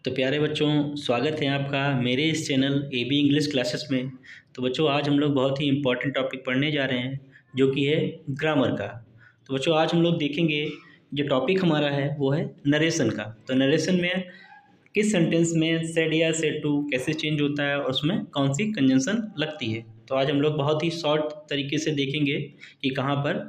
तो प्यारे बच्चों, स्वागत है आपका मेरे इस channel A B English classes में। तो बच्चों, आज हम लोग बहुत ही इम्पोर्टेंट टॉपिक पढ़ने जा रहे हैं जो कि है ग्रामर का। तो बच्चों, आज हम लोग देखेंगे जो टॉपिक हमारा है वो है नरेशन का। तो नरेशन में किस सेंटेंस में सेड या सेड टू कैसे चेंज होता है और उसमें कौन सी कंजंक्शन लगती है। तो आज हम लोग बहुत ही शॉर्ट तरीके से देखेंगे कि कहाँ पर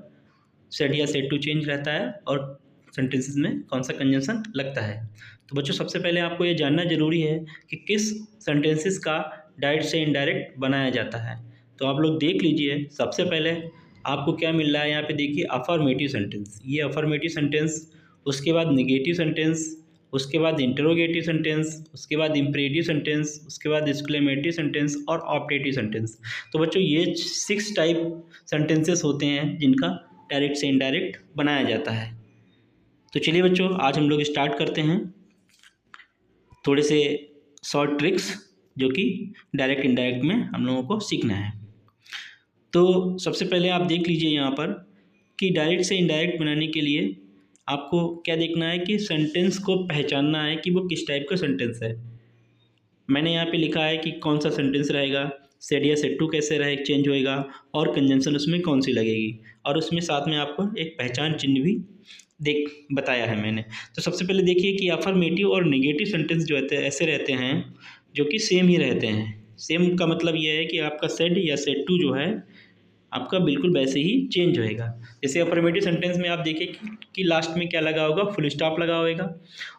सेड या सेड टू चेंज रहता है और सेंटेंसेस में कौन सा कंजंक्शन लगता है। तो बच्चों, सबसे पहले आपको ये जानना जरूरी है कि किस सेंटेंसेस का डायरेक्ट से इनडायरेक्ट बनाया जाता है। तो आप लोग देख लीजिए, सबसे पहले आपको क्या मिल रहा है यहाँ पे देखिए, अफर्मेटिव सेंटेंस। ये अफर्मेटिव सेंटेंस, उसके बाद निगेटिव सेंटेंस, उसके बाद इंटरोगेटिव सेंटेंस, उसके बाद इम्परेटिव सेंटेंस, उसके बाद एक्सक्लेमेटरी सेंटेंस और ऑपरेटिव सेंटेंस। तो बच्चों, ये 6 टाइप सेंटेंसेस होते हैं जिनका डायरेक्ट से इनडायरेक्ट बनाया जाता है। तो चलिए बच्चों, आज हम लोग स्टार्ट करते हैं थोड़े से शॉर्ट ट्रिक्स जो कि डायरेक्ट इनडायरेक्ट में हम लोगों को सीखना है। तो सबसे पहले आप देख लीजिए यहाँ पर कि डायरेक्ट से इनडायरेक्ट बनाने के लिए आपको क्या देखना है कि सेंटेंस को पहचानना है कि वो किस टाइप का सेंटेंस है। मैंने यहाँ पे लिखा है कि कौन सा सेंटेंस रहेगा, सेड या सेड टू कैसे रहे चेंज होएगा और कंजंक्शन उसमें कौन सी लगेगी, और उसमें साथ में आपको एक पहचान चिन्ह भी देख बताया है मैंने। तो सबसे पहले देखिए कि अफर्मेटिव और नेगेटिव सेंटेंस जो रहते हैं ऐसे रहते हैं जो कि सेम ही रहते हैं। सेम का मतलब ये है कि आपका सेड या सेड टू जो है आपका बिल्कुल वैसे ही चेंज होएगा। जैसे अफर्मेटिव सेंटेंस में आप देखिए कि लास्ट में क्या लगा होगा, फुल स्टॉप लगा होगा।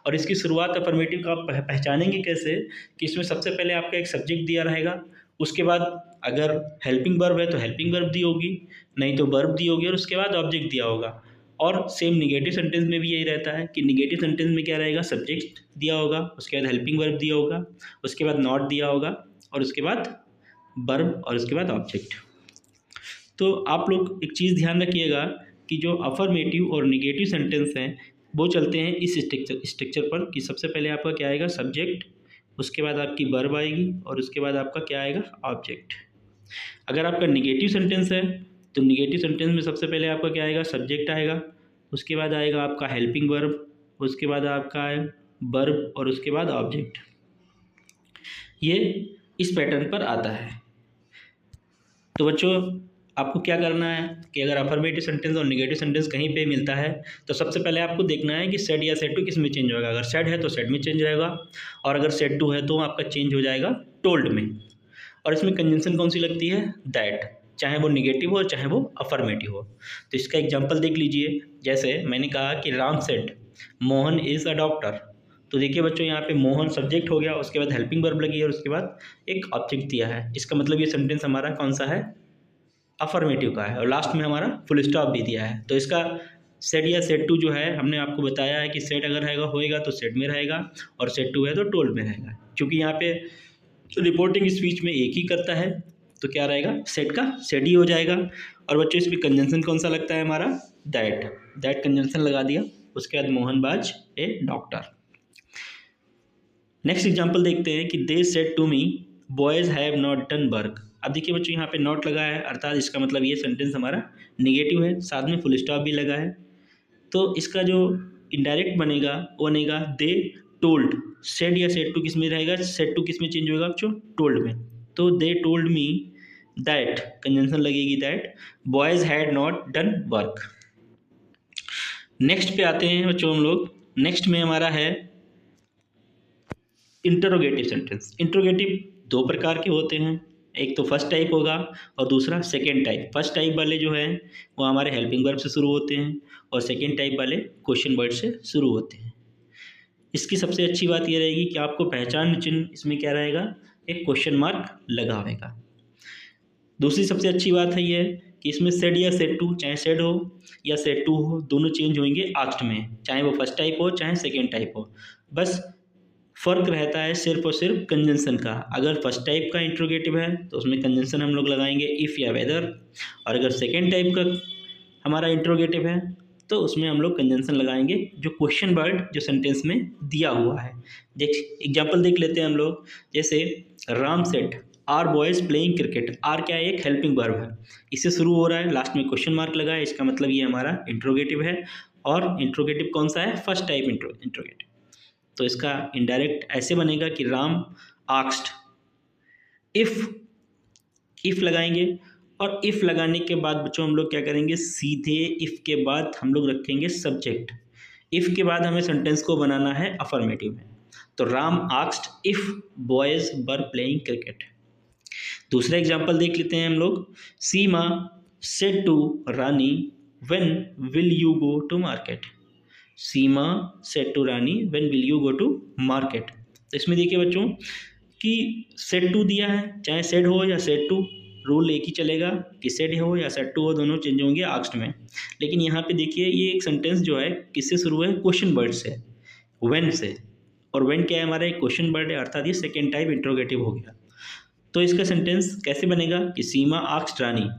और इसकी शुरुआत अफर्मेटिव का आप पहचानेंगे कैसे कि इसमें सबसे पहले आपका एक सब्जेक्ट दिया रहेगा, उसके बाद अगर हेल्पिंग वर्ब है तो हेल्पिंग वर्ब दी होगी, नहीं तो वर्ब दी होगी, और उसके बाद ऑब्जेक्ट दिया होगा। और सेम निगेटिव सेंटेंस में भी यही रहता है कि निगेटिव सेंटेंस में क्या रहेगा, सब्जेक्ट दिया होगा, उसके बाद हेल्पिंग वर्ब दिया होगा, उसके बाद नॉट दिया होगा, और उसके बाद वर्ब, और उसके बाद ऑब्जेक्ट। तो आप लोग एक चीज़ ध्यान रखिएगा कि जो अफर्मेटिव और निगेटिव सेंटेंस हैं वो चलते हैं इस स्ट्रक्चर पर कि सबसे पहले आपका क्या आएगा, सब्जेक्ट, उसके बाद आपकी वर्ब आएगी, और उसके बाद आपका क्या आएगा, ऑब्जेक्ट। अगर आपका निगेटिव सेंटेंस है तो निगेटिव सेंटेंस में सबसे पहले आपका क्या आएगा, सब्जेक्ट आएगा, उसके बाद आएगा आपका हेल्पिंग वर्ब, उसके बाद आपका वर्ब, और उसके बाद ऑब्जेक्ट। ये इस पैटर्न पर आता है। तो बच्चों, आपको क्या करना है कि अगर अफर्मेटिव सेंटेंस और नेगेटिव सेंटेंस कहीं पे मिलता है तो सबसे पहले आपको देखना है कि सेड या सेड टू किस में चेंज होगा। अगर सेड है तो सेड में चेंज रहेगा, और अगर सेड टू है तो आपका चेंज हो जाएगा टोल्ड में। और इसमें कंजंक्शन कौन सी लगती है, दैट, चाहे वो निगेटिव हो चाहे वो अफर्मेटिव हो। तो इसका एग्जांपल देख लीजिए, जैसे मैंने कहा कि Ram said Mohan is a doctor. तो देखिए बच्चों, यहाँ पे मोहन सब्जेक्ट हो गया, उसके बाद हेल्पिंग वर्ब लगी है, और उसके बाद एक ऑब्जेक्ट दिया है। इसका मतलब ये सेंटेंस हमारा कौन सा है, अफर्मेटिव का है, और लास्ट में हमारा फुल स्टॉप भी दिया है। तो इसका सेड या सेड टू जो है हमने आपको बताया है कि सेड अगर रहेगा होएगा तो सेड में रहेगा, और सेड टू है तो टोल्ड में रहेगा। क्योंकि यहाँ पे रिपोर्टिंग स्पीच में एक ही करता है तो क्या रहेगा, सेड का सेड ही हो जाएगा। और बच्चों, इसमें कंजंक्शन कौन सा लगता है हमारा, दैट, दैट कंजंक्शन लगा दिया, उसके बाद मोहनबाज ए डॉक्टर। नेक्स्ट एग्जांपल देखते हैं कि they said to me boys have not done work. अब देखिए बच्चों, यहाँ पे नॉट लगा है, अर्थात इसका मतलब ये सेंटेंस हमारा निगेटिव है, साथ में फुल स्टॉप भी लगा है। तो इसका जो इनडायरेक्ट बनेगा वो बनेगा दे टोल्ड। सेड या सेड टू किस में रहेगा, सेड टू किस में चेंज होगा बच्चों, टोल्ड में। तो they told me that, conjunction लगेगी that, boys had not done work. Next पे आते हैं बच्चों हम लोग। नेक्स्ट में हमारा है इंटरोगेटिव सेंटेंस। इंटरोगेटिव 2 प्रकार के होते हैं, एक तो फर्स्ट टाइप होगा और दूसरा सेकेंड टाइप। फर्स्ट टाइप वाले जो हैं वो हमारे हेल्पिंग वर्ब से शुरू होते हैं, और सेकेंड टाइप वाले क्वेश्चन वर्ड से शुरू होते हैं। इसकी सबसे अच्छी बात ये रहेगी कि आपको पहचान चिन्ह इसमें क्या रहेगा, एक क्वेश्चन मार्क लगा होगा। दूसरी सबसे अच्छी बात है ये कि इसमें सेड या सेड टू, चाहे सेड हो या सेड टू हो, दोनों चेंज होंगे आस्ट में, चाहे वो फर्स्ट टाइप हो चाहे सेकेंड टाइप हो। बस फ़र्क रहता है सिर्फ और सिर्फ कंजंक्शन का। अगर फर्स्ट टाइप का इंट्रोगेटिव है तो उसमें कंजंक्शन हम लोग लगाएंगे इफ़ या वेदर, और अगर सेकेंड टाइप का हमारा इंट्रोगेटिव है तो उसमें हम लोग कंजंक्शन लगाएंगे जो क्वेश्चन वर्ड जो सेंटेंस में दिया हुआ है। एग्जाम्पल देख लेते हैं हम लोग, जैसे Ram said are boys playing cricket. Are क्या है, एक हेल्पिंग वर्ब है, इससे शुरू हो रहा है, लास्ट में क्वेश्चन मार्क लगा है, इसका मतलब ये हमारा इंट्रोगेटिव है। और इंट्रोगेटिव कौन सा है, फर्स्ट टाइप इंट्रोगेटिव। तो इसका इनडायरेक्ट ऐसे बनेगा कि राम आस्क्ड, इफ़ लगाएंगे, और इफ़ लगाने के बाद बच्चों हम लोग क्या करेंगे, सीधे इफ़ के बाद हम लोग रखेंगे सब्जेक्ट। इफ़ के बाद हमें सेंटेंस को बनाना है अफर्मेटिव में। तो Ram asked if boys were playing cricket. दूसरा एग्जाम्पल देख लेते हैं हम लोग। Seema said to Rani when will you go to market. Seema said to Rani when will you go to market. तो इसमें देखिए बच्चों कि सेड टू दिया है, चाहे सेड हो या सेड टू, रूल एक ही चलेगा कि सेड हो या सेड टू हो, दोनों चेंज होंगे आस्क्ड में। लेकिन यहाँ पे देखिए ये एक सेंटेंस जो है किससे शुरू है, क्वेश्चन वर्ड से, व्हेन से। और व्हेन क्या है हमारा, एक क्वेश्चन वर्ड है, अर्थात ये सेकेंड टाइप इंट्रोगेटिव हो गया। तो इसका सेंटेंस कैसे बनेगा कि सीमा आस्क्ड रानी,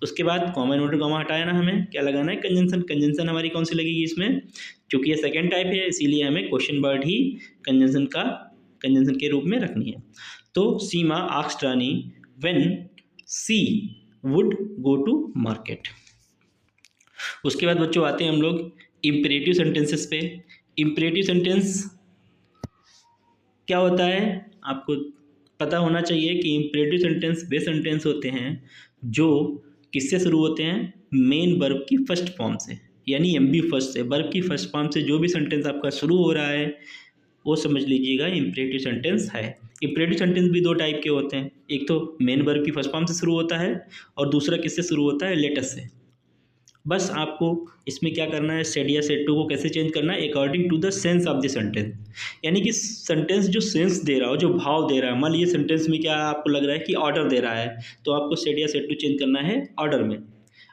उसके बाद कॉमा इन्वर्टेड कॉमा हटाया ना, हमें क्या लगाना है, कंजंक्शन। कंजंक्शन हमारी कौन सी लगेगी इसमें, क्योंकि ये सेकेंड टाइप है इसीलिए हमें क्वेश्चन वर्ड ही कंजंक्शन के रूप में रखनी है। तो Seema asked Rani when she would go to market. उसके बाद बच्चों आते हैं हम लोग इम्परेटिव सेंटेंसेस पे। इम्परेटिव सेंटेंस क्या होता है, आपको पता होना चाहिए कि इम्परेटिव सेंटेंस वे सेंटेंस होते हैं जो किससे शुरू होते हैं, मेन वर्ब की फर्स्ट फॉर्म से, यानी एमबी फर्स्ट से, वर्ब की फर्स्ट फॉर्म से जो भी सेंटेंस आपका शुरू हो रहा है वो समझ लीजिएगा इम्परेटिव सेंटेंस है। इम्परेटिव सेंटेंस भी दो टाइप के होते हैं, एक तो मेन वर्ब की फर्स्ट फॉर्म से शुरू होता है और दूसरा किससे शुरू होता है, लेटर से। बस आपको इसमें क्या करना है, सेड या सेड टू को कैसे चेंज करना है, according to the sense of the sentence. यानी कि सेंटेंस जो सेंस दे रहा हो, जो भाव दे रहा है, मान लीजिए सेंटेंस में क्या आपको लग रहा है कि ऑर्डर दे रहा है, तो आपको सेड या सेड टू चेंज करना है ऑर्डर में।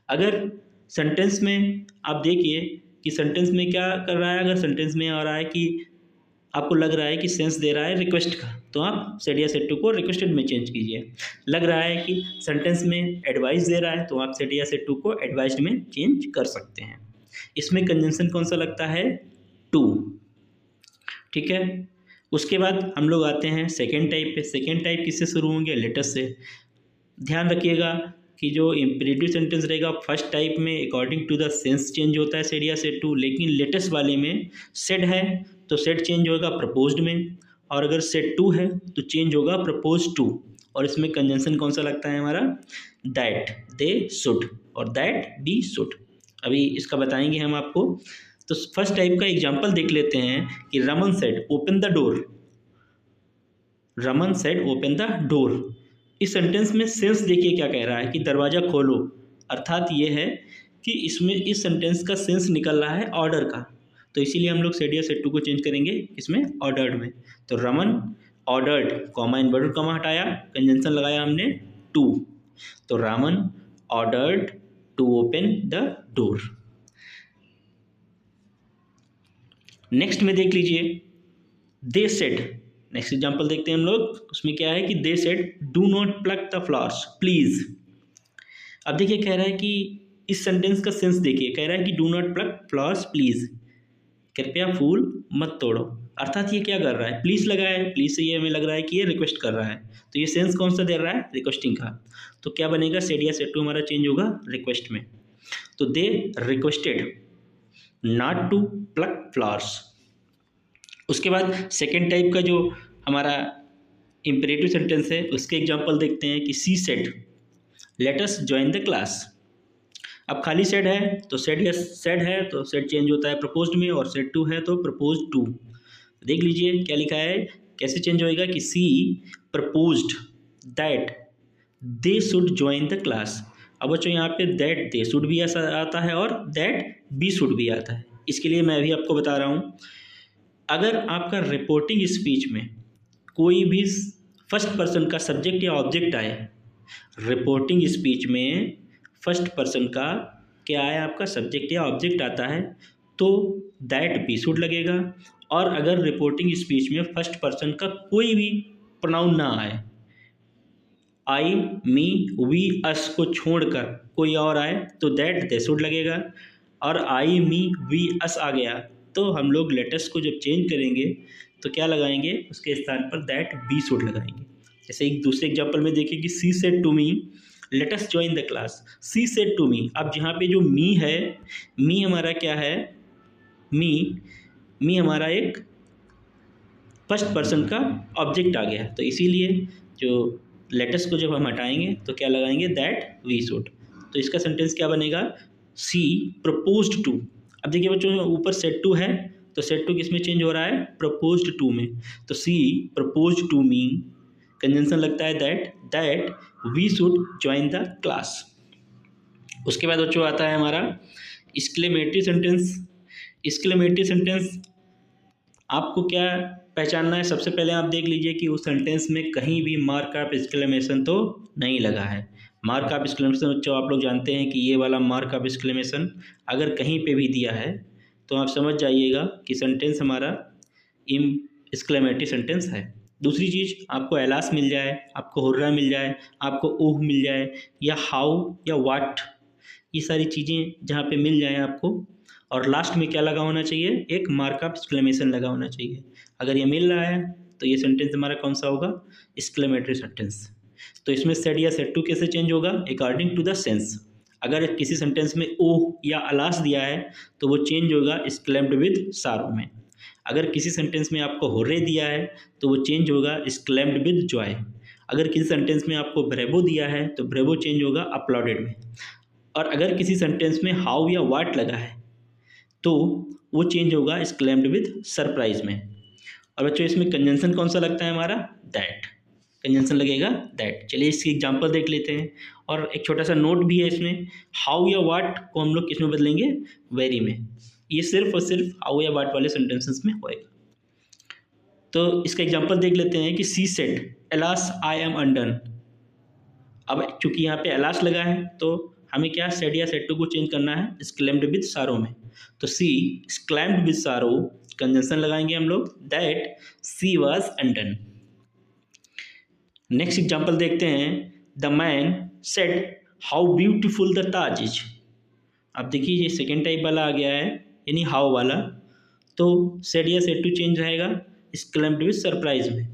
अगर सेंटेंस में आप देखिए कि सेंटेंस में क्या कर रहा है, अगर सेंटेंस में आ रहा है कि आपको लग रहा है कि सेंस दे रहा है रिक्वेस्ट का, तो आप सेड या सेड टू को रिक्वेस्टेड में चेंज कीजिए। लग रहा है कि सेंटेंस में एडवाइस दे रहा है, तो आप सेड या सेड टू को एडवाइस्ड में चेंज कर सकते हैं। इसमें कंजंक्शन कौन सा लगता है, टू। ठीक है, उसके बाद हम लोग आते हैं सेकेंड टाइप पे। सेकेंड टाइप किससे शुरू होंगे, लेटर से। ध्यान रखिएगा कि जो इम्परेटिव सेंटेंस रहेगा फर्स्ट टाइप में according to the sense change होता है सेड या सेड टू, लेकिन लेटेस्ट वाले में सेड है तो सेड चेंज होगा प्रपोज्ड में, और अगर सेड टू है तो चेंज होगा प्रपोज टू। और इसमें कंजंक्शन कौन सा लगता है हमारा, दैट, दे शुड और दैट बी शुड। अभी इसका बताएंगे हम आपको। तो फर्स्ट टाइप का एग्जाम्पल देख लेते हैं कि Raman said open the door. Raman said open the door. इस सेंटेंस में सेंस देखिए क्या कह रहा है कि दरवाज़ा खोलो, अर्थात ये है कि इसमें इस सेंटेंस का सेंस निकल रहा है ऑर्डर का, तो इसीलिए हम लोग सेड या सेड टू को चेंज करेंगे इसमें ऑर्डर्ड में। तो Raman ordered, comma inverted comma हटाया, कंजंक्शन लगाया हमने टू, तो Raman ordered to open the door. Next में देख लीजिए दे सेड। नेक्स्ट एग्जाम्पल देखते हैं हम लोग, उसमें क्या है कि they said do not plug the flowers please. अब देखिए कह रहा है कि इस सेंटेंस का सेंस देखिए, कह रहा है कि do not plug flowers please, कृपया फूल मत तोड़ो। अर्थात ये क्या कर रहा है, प्लीज लगाया है, प्लीज से ये हमें लग रहा है कि ये रिक्वेस्ट कर रहा है, तो ये सेंस कौन सा दे रहा है, रिक्वेस्टिंग का। तो क्या बनेगा, सेड या सेड टू हमारा चेंज होगा रिक्वेस्ट में। तो they requested not to pluck flowers. उसके बाद सेकेंड टाइप का जो हमारा इम्परेटिव सेंटेंस है उसके एग्जांपल देखते हैं कि she said let us join the class. अब खाली सेड है तो सेड या सेड है तो सेड चेंज होता है प्रपोज्ड में, और सेड टू है तो प्रपोज टू। देख लीजिए क्या लिखा है, कैसे चेंज होएगा कि she proposed that they should join the class. अब बच्चों यहाँ पे दैट दे शुड भी ऐसा आता है और दैट बी शुड भी आता है। इसके लिए मैं भी आपको बता रहा हूँ, अगर आपका रिपोर्टिंग स्पीच में कोई भी फर्स्ट पर्सन का सब्जेक्ट या ऑब्जेक्ट आए, रिपोर्टिंग स्पीच में फर्स्ट पर्सन का क्या आया, आपका सब्जेक्ट या ऑब्जेक्ट आता है तो दैट बी शुड लगेगा। और अगर रिपोर्टिंग स्पीच में फर्स्ट पर्सन का कोई भी प्रोनाउन ना आए, आई मी वी अस को छोड़कर कोई और आए तो दैट दे शुड लगेगा। और आई मी वी अस आ गया तो हम लोग लेटर्स को जब चेंज करेंगे तो क्या लगाएंगे, उसके स्थान पर दैट बी शुड लगाएंगे। जैसे एक दूसरे एग्जांपल में देखिए कि she said to me let us join the class. She said to me, अब जहाँ पे जो मी है, मी हमारा क्या है, मी हमारा एक फर्स्ट पर्सन का ऑब्जेक्ट आ गया, तो इसीलिए जो लेटेस्ट को जब हम हटाएंगे तो क्या लगाएंगे, दैट वी शुड। तो इसका सेंटेंस क्या बनेगा, सी प्रपोज्ड टू। अब देखिए बच्चों, ऊपर सेड टू है, तो सेड टू किस में चेंज हो रहा है, प्रपोज्ड टू में। तो she proposed to me, conjunction लगता है that we should join the class. उसके बाद बच्चों आता है हमारा एक्सक्लेमेटरी सेंटेंस। एक्सक्लेमेटरी सेंटेंस आपको क्या पहचानना है, सबसे पहले आप देख लीजिए कि उस सेंटेंस में कहीं भी मार्क ऑफ एक्सक्लेमेशन तो नहीं लगा है। मार्क ऑफ एक्सक्लेमेशन बच्चों आप लोग जानते हैं कि ये वाला मार्क ऑफ एक्सक्लेमेशन अगर कहीं पे भी दिया है तो आप समझ जाइएगा कि सेंटेंस हमारा एक्सक्लेमेटरी सेंटेंस है। दूसरी चीज़, आपको एलास मिल जाए, आपको हुर्रा मिल जाए, आपको ओह मिल जाए, या हाउ या वाट, ये सारी चीज़ें जहाँ पे मिल जाएँ आपको, और लास्ट में क्या लगा होना चाहिए, एक मार्क ऑफ एक्सक्लेमेशन लगा होना चाहिए। अगर ये मिल रहा है तो ये सेंटेंस हमारा कौन सा होगा, एक्सक्लेमेटरी सेंटेंस। तो इसमें सेड या सेड टू कैसे चेंज होगा, अकॉर्डिंग टू द सेंस। अगर किसी सेंटेंस में ओह या अलास दिया है तो वो चेंज होगा एक्सक्लेम्ड विद सारो में। अगर किसी सेंटेंस में आपको होर्रे दिया है तो वो चेंज होगा एक्सक्लेम्ड विद जॉय। अगर किसी सेंटेंस में आपको ब्रेवो दिया है तो ब्रेवो चेंज होगा अपलॉडेड में। और अगर किसी सेंटेंस में हाउ या वाट लगा है तो वो चेंज होगा एक्सक्लेम्ड विद सरप्राइज में। और बच्चों इसमें कंजंक्शन कौन सा लगता है हमारा, दैट, कंजंक्शन लगेगा दैट। चलिए इसकी एग्जांपल देख लेते हैं, और एक छोटा सा नोट भी है इसमें, हाउ या वाट को हम लोग किस में बदलेंगे, वेरी में। ये सिर्फ और सिर्फ हाउ या वाट वाले सेंटेंसेस में होएगा। तो इसका एग्जांपल देख लेते हैं कि she said alas I am undone. अब चूंकि यहाँ पे एलास लगा है तो हमें क्या सेड या सेड टू को चेंज करना है एक्सक्लेम्ड विद सारो में। तो सी एक्सक्लेम्ड विद सारो, कंजंक्शन लगाएंगे हम लोग that she was undone. Next example देखते हैं, the man said how beautiful the Taj is. अब देखिए ये सेकेंड टाइप वाला आ गया है, यानी हाउ वाला, तो सेड या सेड टू चेंज रहेगा एक्सक्लेम्ड विद सरप्राइज में।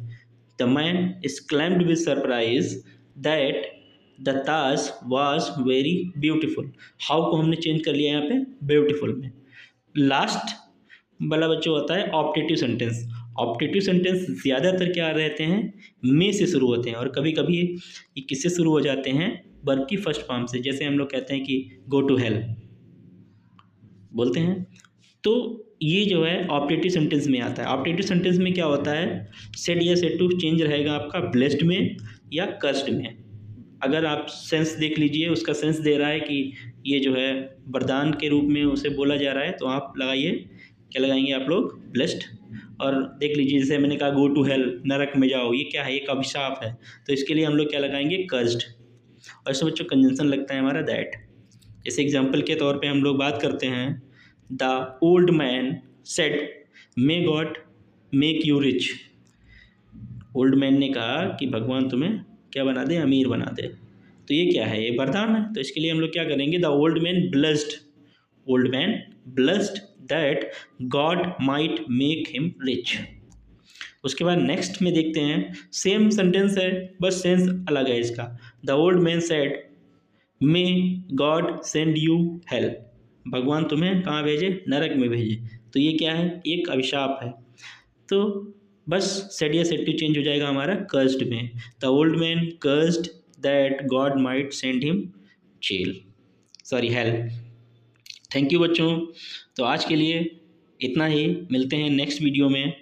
The man exclaimed with surprise that the Taj was very beautiful. How को हमने चेंज कर लिया यहाँ पे ब्यूटीफुल में। लास्ट वाला बच्चों होता है ऑप्टेटिव सेंटेंस। ऑप्टेटिव सेंटेंस ज़्यादातर क्या रहते हैं, में से शुरू होते हैं, और कभी कभी ये किससे शुरू हो जाते हैं, वर्ब की फर्स्ट फॉर्म से। जैसे हम लोग कहते हैं कि गो टू हेल बोलते हैं, तो ये जो है ऑप्टेटिव सेंटेंस में आता है। ऑप्टेटिव सेंटेंस में क्या होता है, सेड या सेड टू चेंज रहेगा आपका ब्लेस्ड में या कर्स्ड में। अगर आप सेंस देख लीजिए, उसका सेंस दे रहा है कि ये जो है वरदान के रूप में उसे बोला जा रहा है, तो आप लगाइए, क्या लगाएंगे आप लोग, ब्लेस्ड। और देख लीजिए जैसे मैंने कहा गो टू हेल, नरक में जाओ, ये क्या है, एक अभिशाप है, तो इसके लिए हम लोग क्या लगाएंगे, कर्स्ड। और इसमें बच्चों कंजंक्शन लगता है हमारा दैट। जैसे एग्जाम्पल के तौर पे हम लोग बात करते हैं, the old man said may God make you rich. Old man ने कहा कि भगवान तुम्हें क्या बना दे, अमीर बना दे। तो ये क्या है, ये वरदान है, तो इसके लिए हम लोग क्या करेंगे, the old man blessed, old man blessed that God might make him rich. उसके बाद नेक्स्ट में देखते हैं, सेम सेंटेंस है बस सेंस अलग है इसका। The old man said may God send you hello, भगवान तुम्हें कहाँ भेजे, नरक में भेजे। तो ये क्या है, एक अभिशाप है। तो बस सेड या सेड टू चेंज हो जाएगा हमारा कर्स्ड में। The old man cursed that God might send him hello. Thank you बच्चों। तो आज के लिए इतना ही, मिलते हैं नेक्स्ट वीडियो में।